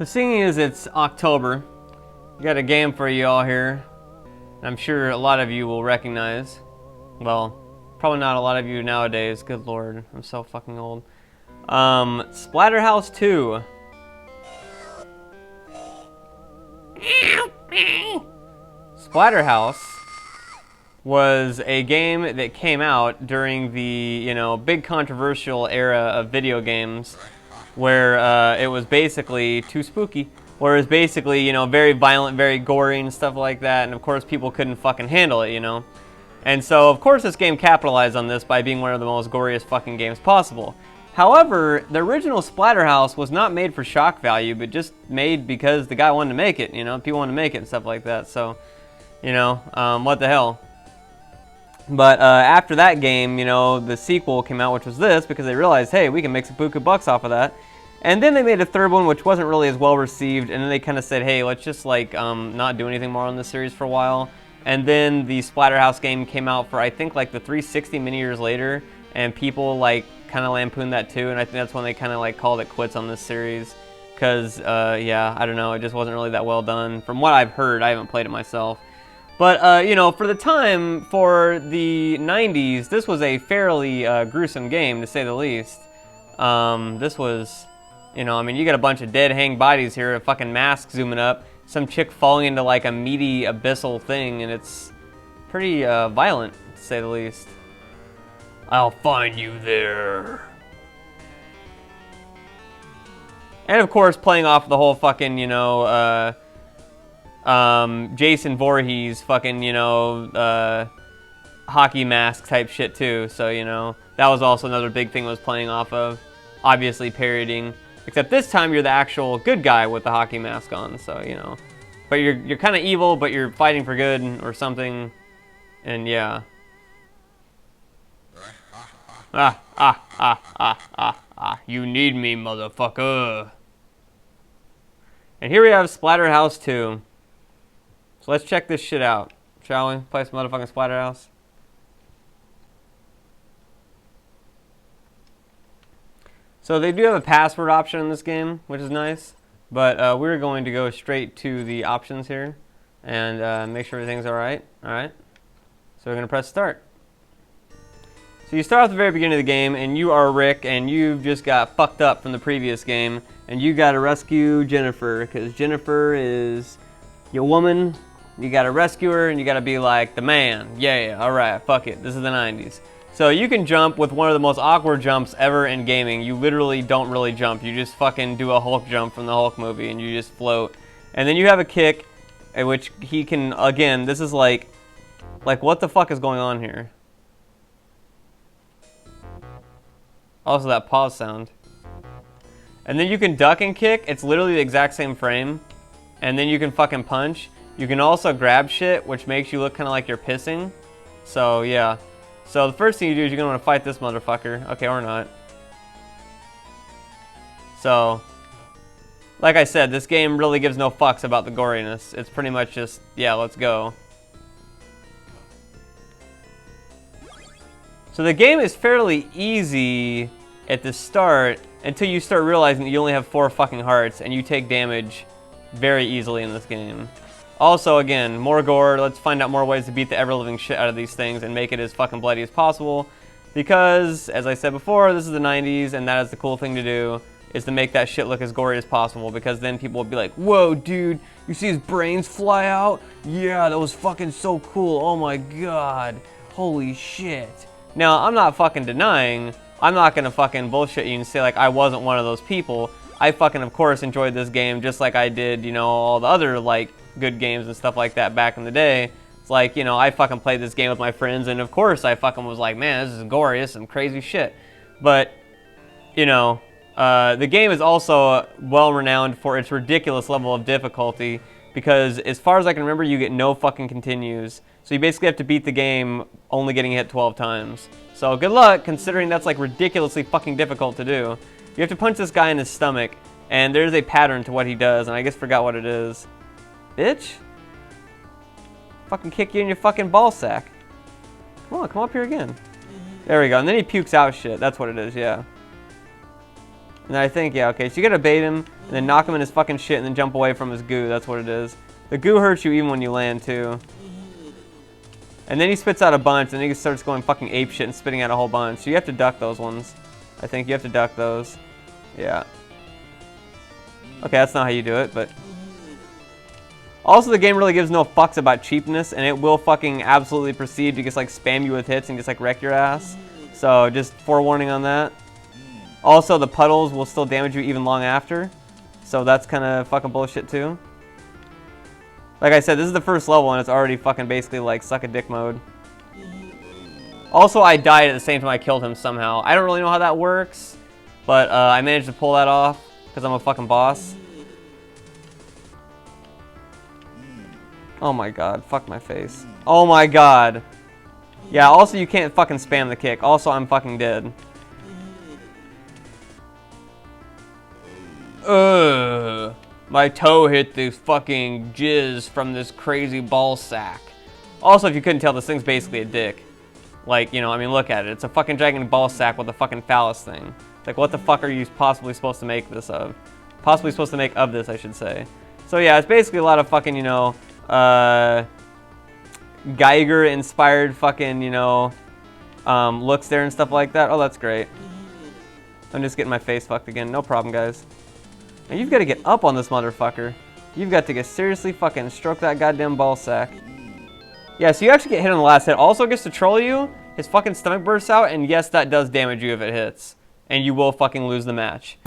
The thing is, it's October. I got a game for you all here. I'm sure a lot of you will recognize. Well, probably not a lot of you nowadays. Good lord, I'm so fucking old. Splatterhouse 2. Splatterhouse was a game that came out during the, big controversial era of video games where it was basically too spooky. Where it was basically, very violent, very gory and stuff like that, and of course people couldn't fucking handle it, And so, of course, this game capitalized on this by being one of the most goriest fucking games possible. However, the original Splatterhouse was not made for shock value, but just made because the guy wanted to make it, people wanted to make it and stuff like that, so, what the hell. But after that game, the sequel came out, which was this, because they realized, hey, we can make some buku bucks off of that. And then they made a third one, which wasn't really as well received, and then they kind of said, hey, let's just, not do anything more on this series for a while. And then the Splatterhouse game came out for, I think, the 360 many years later, and people, kind of lampooned that too, and I think that's when they kind of, called it quits on this series. Because, yeah, I don't know, it just wasn't really that well done. From what I've heard, I haven't played it myself. But, for the time, for the 90s, this was a fairly gruesome game, to say the least. This was... you got a bunch of dead hang bodies here, a fucking mask zooming up, some chick falling into a meaty abyssal thing, and it's pretty violent, to say the least. I'll find you there. And of course, playing off the whole fucking, Jason Voorhees fucking, hockey mask type shit too. So, that was also another big thing it was playing off of. Obviously parodying. Except this time you're the actual good guy with the hockey mask on, so, But you're kind of evil, but you're fighting for good or something, and yeah. You need me, motherfucker. And here we have Splatterhouse 2. So let's check this shit out, shall we? Play some motherfucking Splatterhouse. So they do have a password option in this game, which is nice, but we're going to go straight to the options here and make sure everything's alright. Alright, so we're going to press start. So you start at the very beginning of the game, and you are Rick, and you've just got fucked up from the previous game, and you got to rescue Jennifer, because Jennifer is your woman. You got to rescue her, and you got to be like the man. Yeah, alright, fuck it, this is the 90s. So you can jump with one of the most awkward jumps ever in gaming. You literally don't really jump. You just fucking do a Hulk jump from the Hulk movie and you just float. And then you have a kick, in which he can, again, this is like what the fuck is going on here? Also that pause sound. And then you can duck and kick. It's literally the exact same frame. And then you can fucking punch. You can also grab shit, which makes you look kind of like you're pissing. So yeah. So the first thing you do is you're going to want to fight this motherfucker. Okay, or not. So, like I said, this game really gives no fucks about the goriness. It's pretty much just, yeah, let's go. So the game is fairly easy at the start until you start realizing that you only have 4 fucking hearts and you take damage very easily in this game. Also, again, more gore. Let's find out more ways to beat the ever-living shit out of these things and make it as fucking bloody as possible. Because, as I said before, this is the 90s, and that is the cool thing to do, is to make that shit look as gory as possible. Because then people will be like, whoa, dude, you see his brains fly out? Yeah, that was fucking so cool. Oh my god. Holy shit. Now, I'm not fucking denying, I'm not gonna fucking bullshit you and say, I wasn't one of those people. I fucking, of course, enjoyed this game just like I did, all the other, good games and stuff like that back in the day. It's I fucking played this game with my friends, and of course I fucking was like, man, this is gory, this is some crazy shit. But, the game is also well renowned for its ridiculous level of difficulty, because as far as I can remember, you get no fucking continues. So you basically have to beat the game only getting hit 12 times. So good luck, considering that's ridiculously fucking difficult to do. You have to punch this guy in his stomach, and there's a pattern to what he does, and I just forgot what it is. Bitch. Fucking kick you in your fucking ball sack. Come up here again. There we go. And then he pukes out shit. That's what it is, yeah. And I think, yeah, okay, so you gotta bait him, and then knock him in his fucking shit, and then jump away from his goo. That's what it is. The goo hurts you even when you land, too. And then he spits out a bunch, and then he starts going fucking ape shit and spitting out a whole bunch. So you have to duck those ones. I think you have to duck those. Yeah. Okay, that's not how you do it, but... Also, the game really gives no fucks about cheapness, and it will fucking absolutely proceed to just, like, spam you with hits and just, like, wreck your ass. So, just forewarning on that. Also, the puddles will still damage you even long after. So, that's kind of fucking bullshit, too. Like I said, this is the first level, and it's already fucking basically, like, suck-a-dick mode. Also, I died at the same time I killed him somehow. I don't really know how that works, but I managed to pull that off, because I'm a fucking boss. Oh my god, fuck my face. Oh my god. Yeah, also you can't fucking spam the kick. Also, I'm fucking dead. Ugh. My toe hit the fucking jizz from this crazy ball sack. Also, if you couldn't tell, this thing's basically a dick. Like, you know, I mean, look at it. It's a fucking gigantic ball sack with a fucking phallus thing. Like, what the fuck are you possibly supposed to make this of? Possibly supposed to make of this, I should say. So yeah, it's basically a lot of fucking, you know, Geiger-inspired fucking, you know, looks there and stuff like that. Oh, that's great. I'm just getting my face fucked again. No problem, guys. Now, you've got to get up on this motherfucker. You've got to get seriously fucking stroke that goddamn ball sack. Yeah, so you actually get hit on the last hit. Also gets to troll you. His fucking stomach bursts out, and yes, that does damage you if it hits. And you will fucking lose the match.